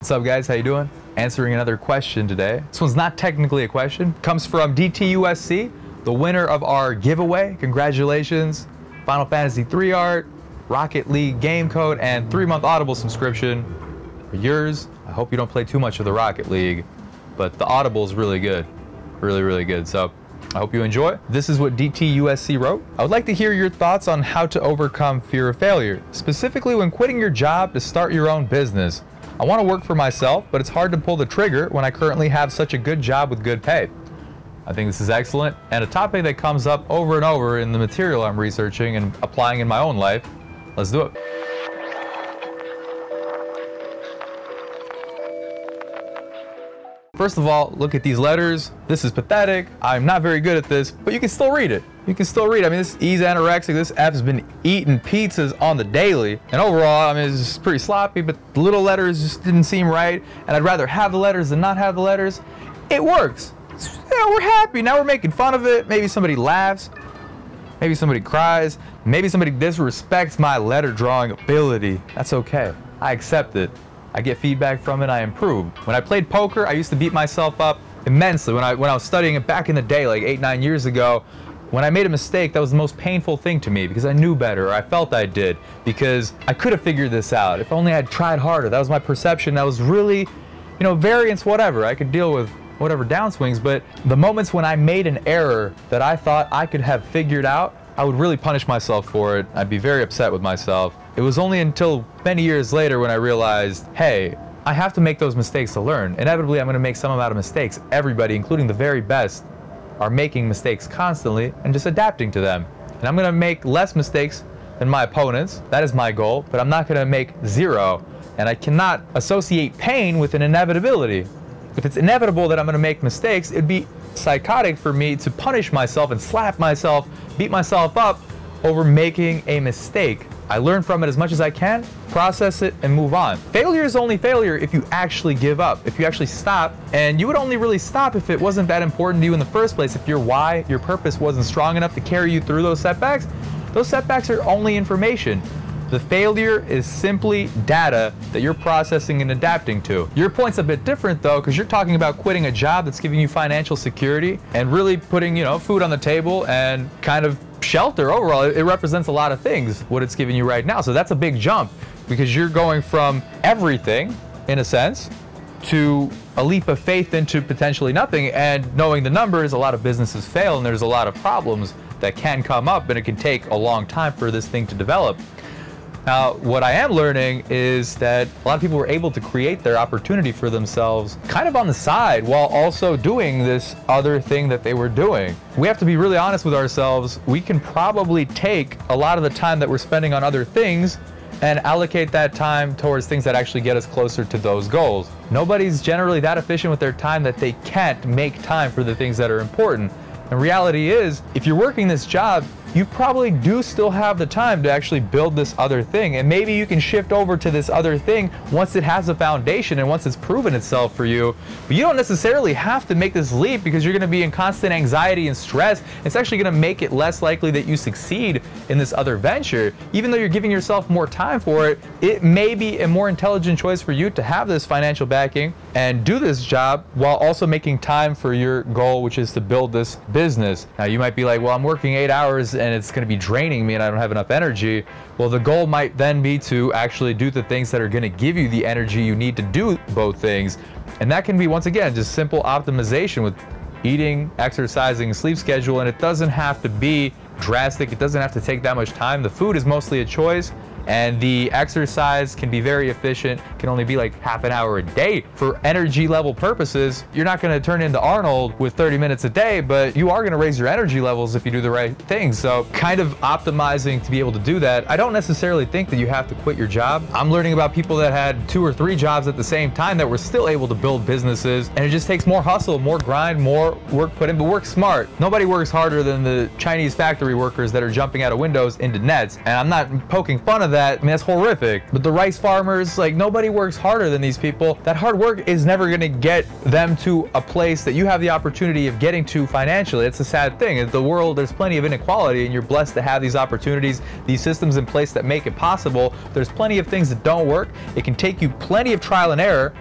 What's up guys, how you doing? Answering another question today. This one's not technically a question. It comes from DTUSC, the winner of our giveaway. Congratulations. Final Fantasy III art, Rocket League game code, and 3-month Audible subscription for yours. I hope you don't play too much of the Rocket League, but the Audible is really good. Really good. So I hope you enjoy. This is what DTUSC wrote. I would like to hear your thoughts on how to overcome fear of failure, specifically when quitting your job to start your own business. I want to work for myself, but it's hard to pull the trigger when I currently have such a good job with good pay. I think this is excellent and a topic that comes up over and over in the material I'm researching and applying in my own life. Let's do it. First of all, look at these letters. This is pathetic. I'm not very good at this, but you can still read it. You can still read it. I mean, this E's anorexic. This F's been eating pizzas on the daily. And overall, I mean, it's just pretty sloppy, but the little letters just didn't seem right. And I'd rather have the letters than not have the letters. It works. Yeah, we're happy. Now we're making fun of it. Maybe somebody laughs. Maybe somebody cries. Maybe somebody disrespects my letter drawing ability. That's okay. I accept it. I get feedback from it, I improve. When I played poker, I used to beat myself up immensely. When I was studying it back in the day, like 8-9 years ago, when I made a mistake, that was the most painful thing to me because I knew better, or I felt I did, because I could have figured this out. If only I'd tried harder. That was my perception. That was really, you know, variance, whatever. I could deal with whatever downswings, but the moments when I made an error that I thought I could have figured out, I would really punish myself for it. I'd be very upset with myself. It was only until many years later when I realized, hey, I have to make those mistakes to learn. Inevitably, I'm going to make some amount of mistakes. Everybody, including the very best, are making mistakes constantly and just adapting to them. And I'm going to make less mistakes than my opponents. That is my goal, but I'm not going to make zero. And I cannot associate pain with an inevitability. If it's inevitable that I'm going to make mistakes, it'd be psychotic for me to punish myself and slap myself, beat myself up over making a mistake. I learn from it as much as I can, process it, and move on. Failure is only failure if you actually give up, if you actually stop, and you would only really stop if it wasn't that important to you in the first place. If your why, your purpose wasn't strong enough to carry you through those setbacks are only information. The failure is simply data that you're processing and adapting to. Your point's a bit different though, because you're talking about quitting a job that's giving you financial security and really putting, you know, food on the table and kind of shelter overall. It represents a lot of things, what it's giving you right now. So that's a big jump because you're going from everything, in a sense, to a leap of faith into potentially nothing. And knowing the numbers, a lot of businesses fail and there's a lot of problems that can come up and it can take a long time for this thing to develop. Now, what I am learning is that a lot of people were able to create their opportunity for themselves kind of on the side while also doing this other thing that they were doing. We have to be really honest with ourselves. We can probably take a lot of the time that we're spending on other things and allocate that time towards things that actually get us closer to those goals. Nobody's generally that efficient with their time that they can't make time for the things that are important. And reality is, if you're working this job, you probably do still have the time to actually build this other thing. And maybe you can shift over to this other thing once it has a foundation and once it's proven itself for you. But you don't necessarily have to make this leap because you're going to be in constant anxiety and stress. It's actually going to make it less likely that you succeed in this other venture. Even though you're giving yourself more time for it, it may be a more intelligent choice for you to have this financial backing and do this job while also making time for your goal, which is to build this business. Now you might be like, well, I'm working 8 hours and it's going to be draining me and I don't have enough energy. Well, the goal might then be to actually do the things that are going to give you the energy you need to do both things. And that can be, once again, just simple optimization with eating, exercising, sleep schedule. And it doesn't have to be drastic. It doesn't have to take that much time. The food is mostly a choice. And the exercise can be very efficient, can only be like half an hour a day. For energy level purposes, you're not gonna turn into Arnold with 30 minutes a day, but you are gonna raise your energy levels if you do the right things. So kind of optimizing to be able to do that. I don't necessarily think that you have to quit your job. I'm learning about people that had 2 or 3 jobs at the same time that were still able to build businesses, and it just takes more hustle, more grind, more work put in, but work smart. Nobody works harder than the Chinese factory workers that are jumping out of windows into nets, and I'm not poking fun of that. I mean, that's horrific. But the rice farmers, like, nobody works harder than these people. That hard work is never gonna get them to a place that you have the opportunity of getting to financially. It's a sad thing. In the world, there's plenty of inequality, and you're blessed to have these opportunities, these systems in place that make it possible. There's plenty of things that don't work. It can take you plenty of trial and error,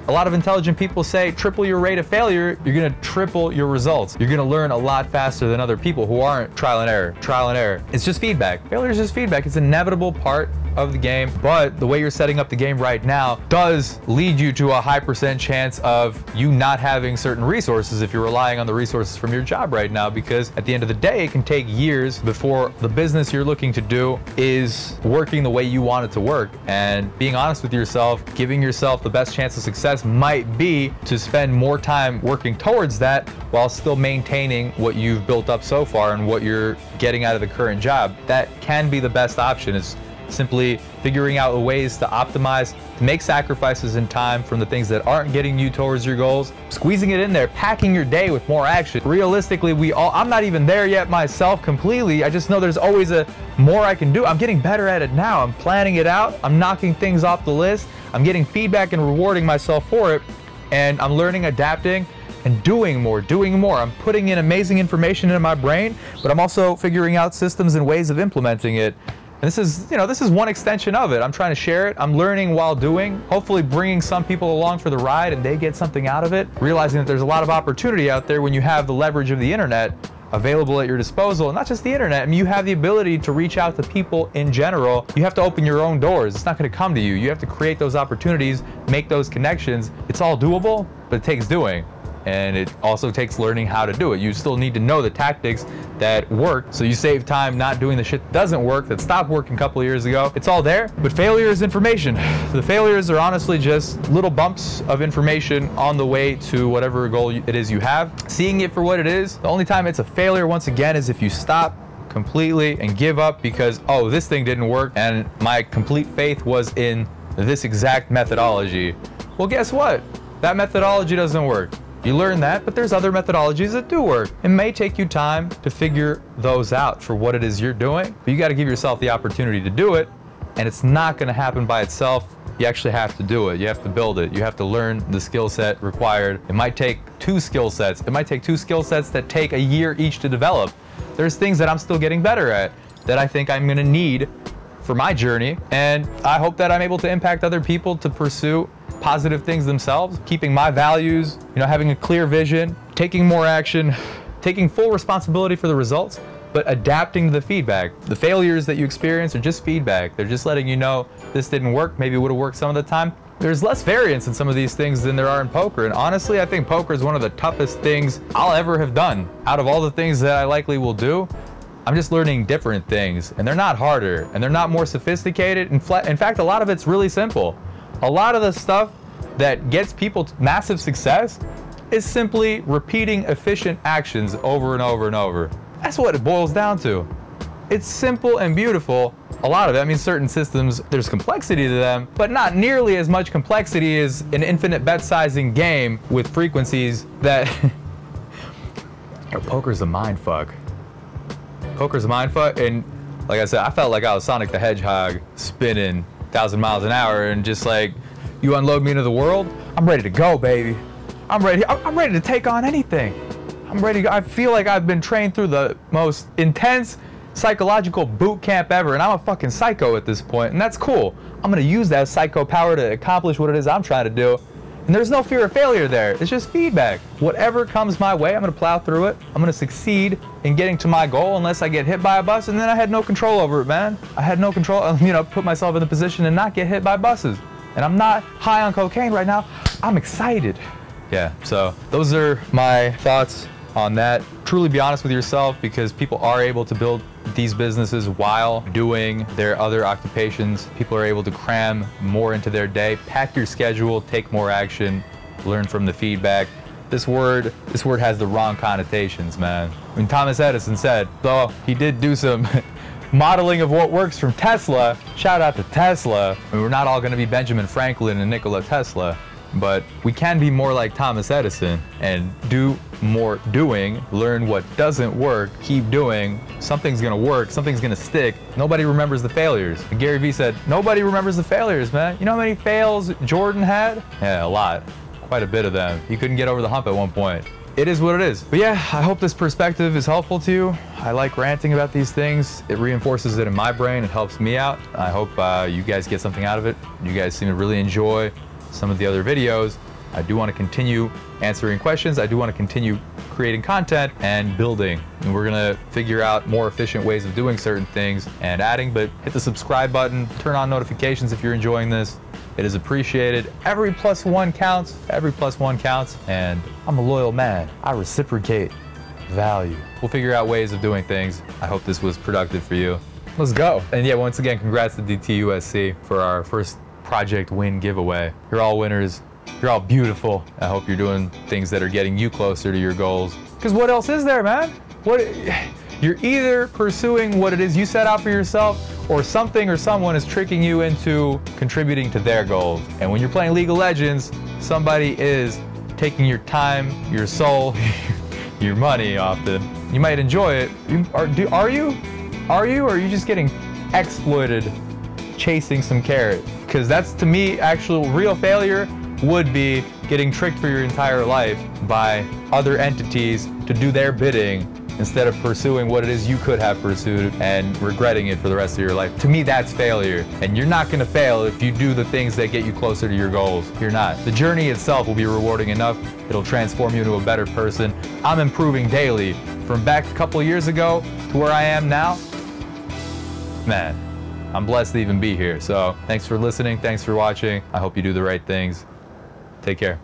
A lot of intelligent people say triple your rate of failure, you're gonna triple your results. You're gonna learn a lot faster than other people who aren't trial and error, trial and error. It's just feedback. Failure is just feedback. It's an inevitable part of the game, but the way you're setting up the game right now does lead you to a high % chance of you not having certain resources if you're relying on the resources from your job right now, because at the end of the day, it can take years before the business you're looking to do is working the way you want it to work. And being honest with yourself, giving yourself the best chance of success might be to spend more time working towards that while still maintaining what you've built up so far and what you're getting out of the current job. That can be the best option, is simply figuring out ways to optimize, to make sacrifices in time from the things that aren't getting you towards your goals, squeezing it in there, packing your day with more action. Realistically, I'm not even there yet myself completely. I just know there's always more I can do. I'm getting better at it now. I'm planning it out. I'm knocking things off the list. I'm getting feedback and rewarding myself for it. And I'm learning, adapting, and doing more. I'm putting in amazing information into my brain, but I'm also figuring out systems and ways of implementing it. And this is one extension of it. I'm trying to share it. I'm learning while doing, hopefully bringing some people along for the ride and they get something out of it. Realizing that there's a lot of opportunity out there when you have the leverage of the internet available at your disposal. And not just the internet, I mean, you have the ability to reach out to people in general. You have to open your own doors. It's not going to come to you. You have to create those opportunities, make those connections. It's all doable, but it takes doing. And it also takes learning how to do it. You still need to know the tactics that work, so you save time not doing the shit that doesn't work, that stopped working a couple of years ago. It's all there, but failure is information. The failures are honestly just little bumps of information on the way to whatever goal it is you have. Seeing it for what it is, the only time it's a failure, once again, is if you stop completely and give up because, oh, this thing didn't work and my complete faith was in this exact methodology. Well, guess what? That methodology doesn't work. You learn that, but there's other methodologies that do work. It may take you time to figure those out for what it is you're doing, but you got to give yourself the opportunity to do it, and it's not going to happen by itself. You actually have to do it. You have to build it. You have to learn the skill set required. It might take 2 skill sets. It might take 2 skill sets that take a year each to develop. There's things that I'm still getting better at that I think I'm going to need for my journey, and I hope that I'm able to impact other people to pursue positive things themselves, keeping my values, having a clear vision, taking more action, taking full responsibility for the results, but adapting to the feedback. The failures that you experience are just feedback. They're just letting you know this didn't work, maybe it would have worked some of the time. There's less variance in some of these things than there are in poker, and honestly, I think poker is one of the toughest things I'll ever have done. Out of all the things that I likely will do, I'm just learning different things, and they're not harder, and they're not more sophisticated. In fact, a lot of it's really simple. A lot of the stuff that gets people to massive success is simply repeating efficient actions over and over and over. That's what it boils down to. It's simple and beautiful. A lot of it, I mean, certain systems, there's complexity to them, but not nearly as much complexity as an infinite bet sizing game with frequencies that... Poker's a mind fuck. Poker's a mind fuck, and like I said, I felt like I was Sonic the Hedgehog spinning 1,000 miles an hour, and just like, you unload me into the world, I'm ready to go, baby. I'm ready to take on anything. I'm ready to go. I feel like I've been trained through the most intense psychological boot camp ever, and I'm a fucking psycho at this point, and that's cool. I'm gonna use that psycho power to accomplish what it is I'm trying to do. And there's no fear of failure there. It's just feedback. Whatever comes my way, I'm gonna plow through it. I'm gonna succeed in getting to my goal unless I get hit by a bus, and then I had no control over it, man. I had no control, put myself in the position to not get hit by buses. And I'm not high on cocaine right now. I'm excited. Yeah, so those are my thoughts on that. Truly be honest with yourself, because people are able to build these businesses while doing their other occupations. People are able to cram more into their day. Pack your schedule, take more action, learn from the feedback. This word has the wrong connotations, man. When Thomas Edison said, though he did do some modeling of what works from Tesla, shout out to Tesla. I mean, we're not all gonna be Benjamin Franklin and Nikola Tesla, but we can be more like Thomas Edison and do more doing, learn what doesn't work, keep doing. Something's gonna work, something's gonna stick. Nobody remembers the failures. And Gary Vee said, nobody remembers the failures, man. You know how many fails Jordan had? Yeah, a lot. Quite a bit of them. He couldn't get over the hump at one point. It is what it is. But yeah, I hope this perspective is helpful to you. I like ranting about these things. It reinforces it in my brain. It helps me out. I hope you guys get something out of it. You guys seem to really enjoy some of the other videos. I do want to continue answering questions. I do want to continue creating content and building. And we're gonna figure out more efficient ways of doing certain things and adding, but hit the subscribe button, turn on notifications if you're enjoying this. It is appreciated. Every +1 counts. Every +1 counts. And I'm a loyal man. I reciprocate value. We'll figure out ways of doing things. I hope this was productive for you. Let's go. And yeah, once again, congrats to DTUSC for our first project win giveaway. You're all winners. You're all beautiful. I hope you're doing things that are getting you closer to your goals. Because what else is there, man? You're either pursuing what it is you set out for yourself, or something or someone is tricking you into contributing to their goals. And when you're playing League of Legends, somebody is taking your time, your soul, your money often. You might enjoy it. Are you? Or are you just getting exploited chasing some carrot? Because that's, to me, actual real failure would be getting tricked for your entire life by other entities to do their bidding instead of pursuing what it is you could have pursued and regretting it for the rest of your life. To me, that's failure. And you're not gonna fail if you do the things that get you closer to your goals. You're not. The journey itself will be rewarding enough. It'll transform you into a better person. I'm improving daily. From back a couple years ago to where I am now, man, I'm blessed to even be here. So thanks for listening. Thanks for watching. I hope you do the right things. Take care.